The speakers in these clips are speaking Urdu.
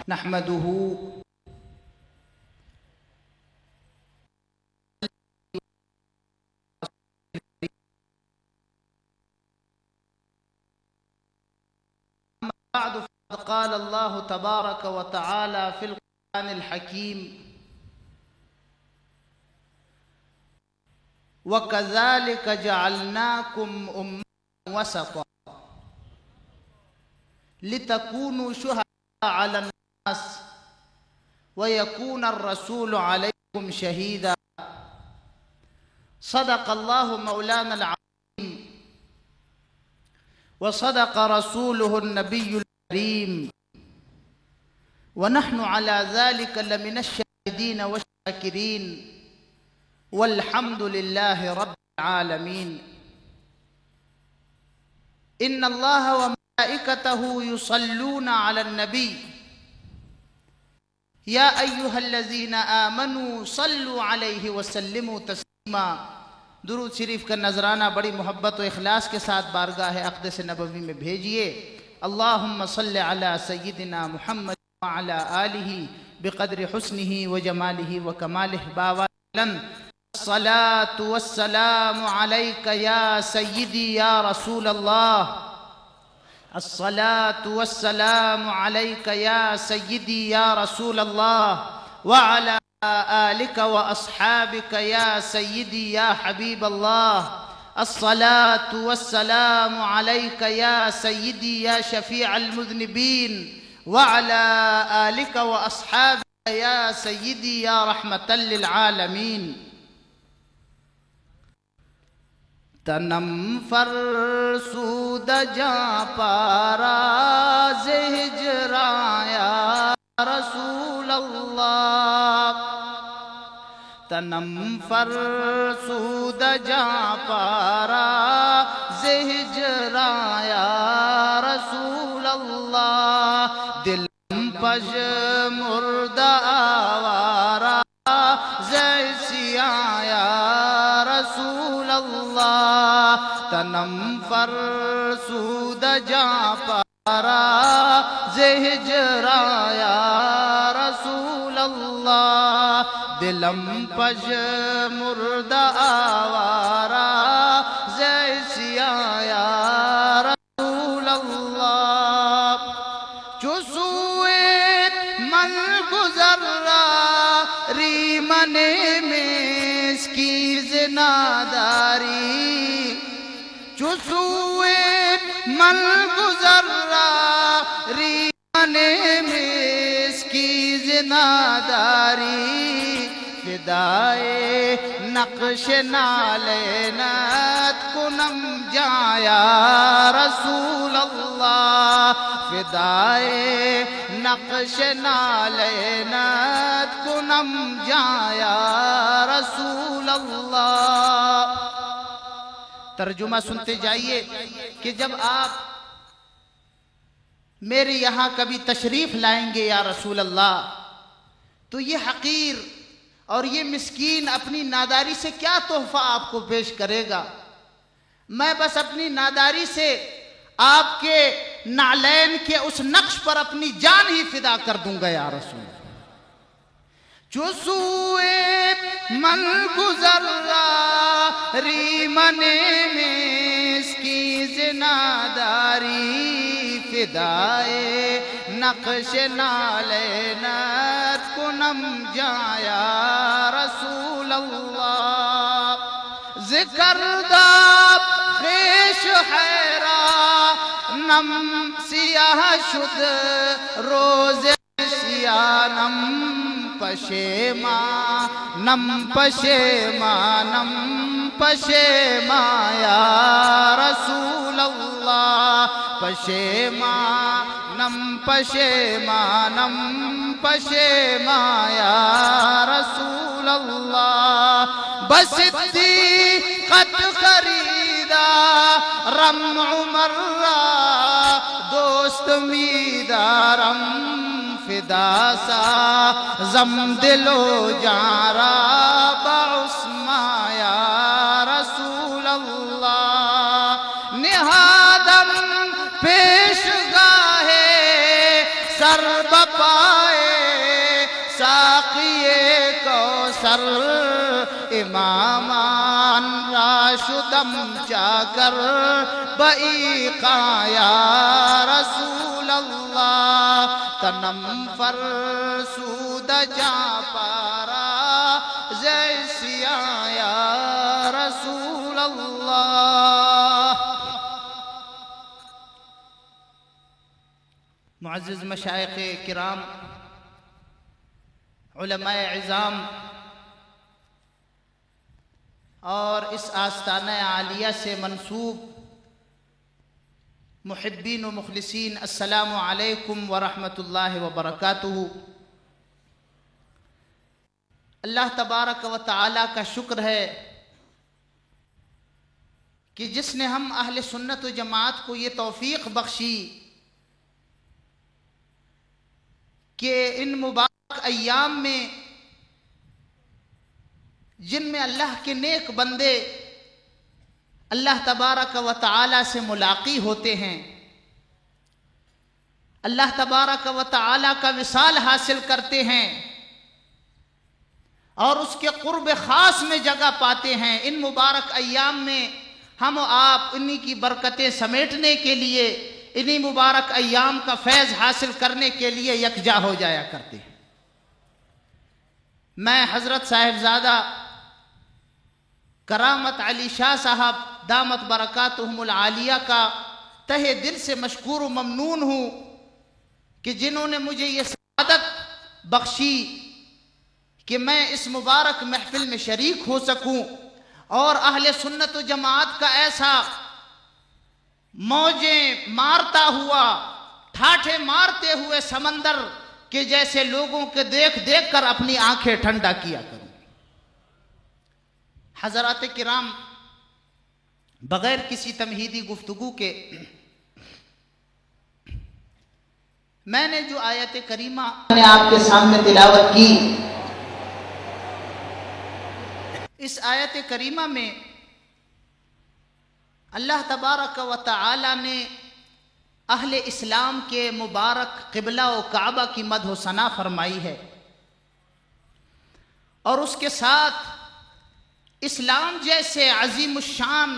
نحمده بعد فقد قال الله تبارك وتعالى في القرآن الحكيم وَكَذَلِكَ جَعَلْنَاكُمْ أُمَّةً وَسَطًا لِتَكُونُوا شُهَدَاءَ عَلَى النَّاسِ وَيَكُونَ الرَّسُولُ عَلَيْكُمْ شَهِيدًا صدق الله مولانا العظيم وصدق رسوله النبي الكريم ونحن على ذلك لمن الشاهدين والشاكرين والحمد لله رب العالمين إن الله وملائكته يصلون على النبي يا أيها الذين آمنوا صلوا عليه وسلموا تسلیما. درود شریف کا نذرانہ بڑی محبت و اخلاص کے ساتھ بارگاہ اقدس نبوی میں بھیجئے. اللہم صلی علی سیدنا محمد وعلی آلہ بقدر حسنہ و جمالہ و کمالہ باوالن. الصلاة والسلام علیک یا سیدی یا رسول اللہ. الصلاة والسلام علیک یا سیدی یا رسول اللہ وعلی آلک واصحابک یا سیدی یا حبیب اللہ. الصلاة والسلام علیک یا سیدی یا شفیع المذنبین وعلی آلک واصحابک یا سیدی یا رحمتا للعالمین. تنم فرسود جاں پارا زہجراں یا رسول اللہ. تنم فرسود جاں پارا زہجراں یا رسول اللہ. دلم پج مردہ آوارا زیسیاں یا رسول اللہ. تنم فرسود جاں پارا زہجراں یا رسول اللہ. دلم پج مردہ آوارا زیسیاں یا رسول اللہ. جو سوئے من گزر رہا ریمن مسکی زناداری. جو سوئے من گزر رہا ریمن مسکی زناداری. فدائے نقش نالینت کنم جاں یا رسول اللہ. فدائے نقش نالینت کنم جاں یا رسول اللہ. ترجمہ سنتے جائیے کہ جب آپ میرے یہاں کبھی تشریف لائیں گے یا رسول اللہ تو یہ حقیر اور یہ مسکین اپنی ناداری سے کیا تحفہ آپ کو پیش کرے گا. میں بس اپنی ناداری سے آپ کے نعلین کے اس نقش پر اپنی جان ہی فدا کر دوں گا یا رسول اللہ. جو سوئے من گزر رہا ریمن مسکی زناداری. فدائے نقش نالینت کنم جاں یا رسول اللہ. ذکر دا خیش حیرا نم سیاہ شد روز سیاہ نم پشیما نم پشیما نم پشیما یا رسول اللہ. پشیما نم پشیما نم پشیما یا رسول اللہ. بصدیقت خریدا رم عمر را دوست میدارم. فدا سا زم دلو جارا بعثما یا رسول اللہ. نہادم پیش گاہے سر بپائے ساقیے کوثر امامان راشدم جا کر بئیقا یا رسول اللہ تنم فرسود جا پارا زیسیا یا رسول اللہ۔ معزز مشائخ کرام، علماء عظام اور اس آستانہ عالیہ سے منسوب محبین و مخلصین، السلام علیکم ورحمۃ اللہ وبرکاتہ۔ اللہ تبارک و تعالی کا شکر ہے کہ جس نے ہم اہل سنت و جماعت کو یہ توفیق بخشی کہ ان مبارک ایام میں جن میں اللہ کے نیک بندے اللہ تبارک و تعالی سے ملاقی ہوتے ہیں، اللہ تبارک و تعالی کا وصال حاصل کرتے ہیں اور اس کے قرب خاص میں جگہ پاتے ہیں، ان مبارک ایام میں ہم و آپ انہی کی برکتیں سمیٹنے کے لیے، انہی مبارک ایام کا فیض حاصل کرنے کے لیے یکجا ہو جایا کرتے ہیں۔ میں حضرت صاحبزادہ کرامت علی شاہ صاحب دامت برکاتہم العالیہ کا تہہ دل سے مشکور و ممنون ہوں کہ جنہوں نے مجھے یہ سعادت بخشی کہ میں اس مبارک محفل میں شریک ہو سکوں اور اہل سنت و جماعت کا ایسا موجیں مارتا ہوا، ٹھاٹھے مارتے ہوئے سمندر کہ جیسے لوگوں کے دیکھ دیکھ کر اپنی آنکھیں ٹھنڈا کیا کروں۔ حضرات کرام، بغیر کسی تمہیدی گفتگو کے میں نے جو آیت کریمہ آپ کے سامنے تلاوت کی، اس آیت کریمہ میں اللہ تبارک و تعالی نے اہل اسلام کے مبارک قبلہ و کعبہ کی مدح و ثنا فرمائی ہے، اور اس کے ساتھ اسلام جیسے عظیم الشان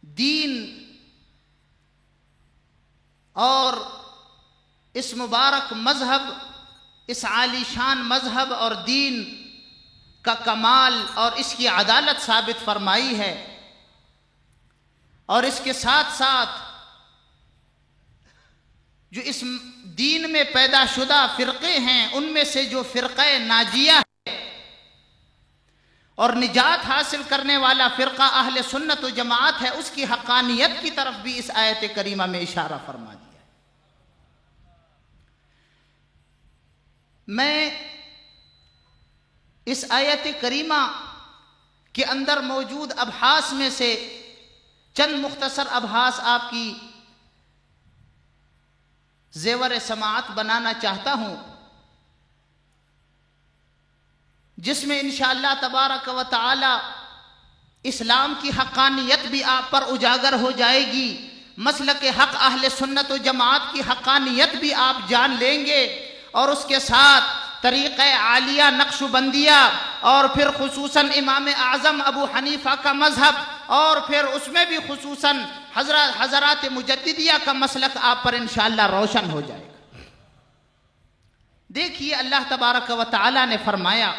دین اور اس مبارک مذہب، اس عالی شان مذہب اور دین کا کمال اور اس کی عدالت ثابت فرمائی ہے، اور اس کے ساتھ ساتھ جو اس دین میں پیدا شدہ فرقے ہیں ان میں سے جو فرقہ ناجیہ ہے اور نجات حاصل کرنے والا فرقہ اہل سنت و جماعت ہے، اس کی حقانیت کی طرف بھی اس آیت کریمہ میں اشارہ فرما دیا۔ میں اس آیت کریمہ کے اندر موجود ابحاث میں سے چند مختصر ابحاث آپ کی زیور سماعت بنانا چاہتا ہوں، جس میں انشاءاللہ تبارک و تعالی اسلام کی حقانیت بھی آپ پر اجاگر ہو جائے گی، مسلک حق اہل سنت و جماعت کی حقانیت بھی آپ جان لیں گے، اور اس کے ساتھ طریقہ عالیہ نقش بندیہ اور پھر خصوصاً امام اعظم ابو حنیفہ کا مذہب اور پھر اس میں بھی خصوصاً حضرات مجددیہ کا مسلک آپ پر انشاءاللہ روشن ہو جائے گا۔ دیکھیے اللہ تبارک و تعالی نے فرمایا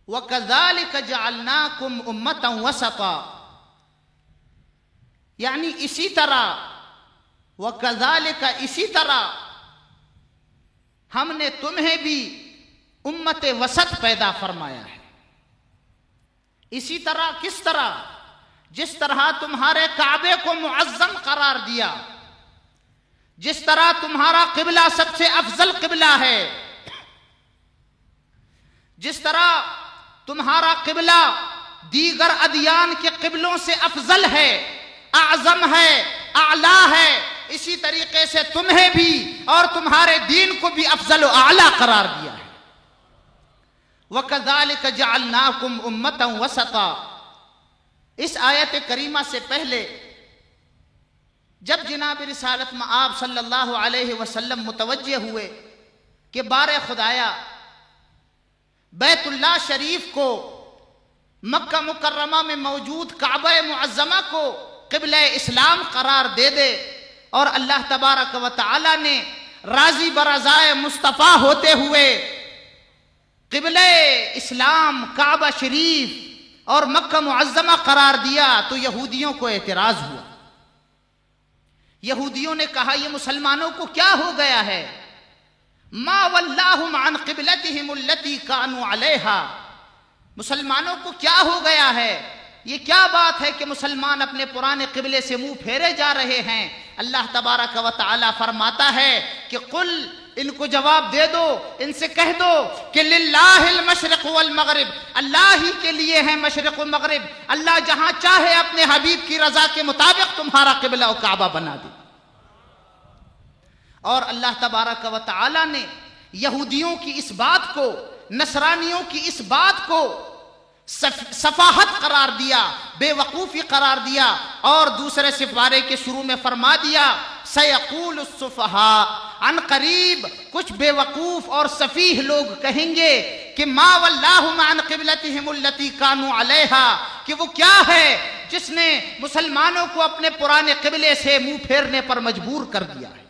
وَكَذَلِكَ جَعَلْنَاكُمْ أُمَّةً وَسَطًا، یعنی اسی طرح، وَكَذَلِكَ اسی طرح ہم نے تمہیں بھی امت وسط پیدا فرمایا ہے۔ اسی طرح کس طرح؟ جس طرح تمہارے کعبے کو معظم قرار دیا، جس طرح تمہارا قبلہ سب سے افضل قبلہ ہے، جس طرح تمہارا قبلہ دیگر ادیان کے قبلوں سے افضل ہے، اعظم ہے، اعلیٰ ہے، اسی طریقے سے تمہیں بھی اور تمہارے دین کو بھی افضل و اعلیٰ قرار دیا ہے۔ وَكَذَلِكَ جَعَلْنَاكُمْ أُمَّةً وَسَطًا، اس آیت کریمہ سے پہلے جب جناب رسالت مآب صلی اللہ علیہ وسلم متوجہ ہوئے کہ بار خدایا بیت اللہ شریف کو، مکہ مکرمہ میں موجود کعبہ معظمہ کو قبلہ اسلام قرار دے دے، اور اللہ تبارک و تعالی نے راضی برضائے مصطفیٰ ہوتے ہوئے قبلہ اسلام کعبہ شریف اور مکہ معظمہ قرار دیا، تو یہودیوں کو اعتراض ہوا۔ یہودیوں نے کہا یہ مسلمانوں کو کیا ہو گیا ہے؟ ما ولاہم عن قبلتہم التی کانوا علیہا، مسلمانوں کو کیا ہو گیا ہے؟ یہ کیا بات ہے کہ مسلمان اپنے پرانے قبلے سے منہ پھیرے جا رہے ہیں؟ اللہ تبارک و تعالی فرماتا ہے کہ قل، ان کو جواب دے دو، ان سے کہہ دو کہ للہ المشرق والمغرب، اللہ ہی کے لیے ہے مشرق و مغرب، اللہ جہاں چاہے اپنے حبیب کی رضا کے مطابق تمہارا قبلہ و کعبہ بنا دے۔ اور اللہ تبارک و تعالی نے یہودیوں کی اس بات کو، نصرانیوں کی اس بات کو سفاہت قرار دیا، بے وقوفی قرار دیا، اور دوسرے سپارے کے شروع میں فرما دیا سیقول السفہاء، عن قریب کچھ بے وقوف اور سفیہ لوگ کہیں گے کہ ما ولاہم عن قبلتہم التی کانوا علیہا، کہ وہ کیا ہے جس نے مسلمانوں کو اپنے پرانے قبلے سے منہ پھیرنے پر مجبور کر دیا ہے۔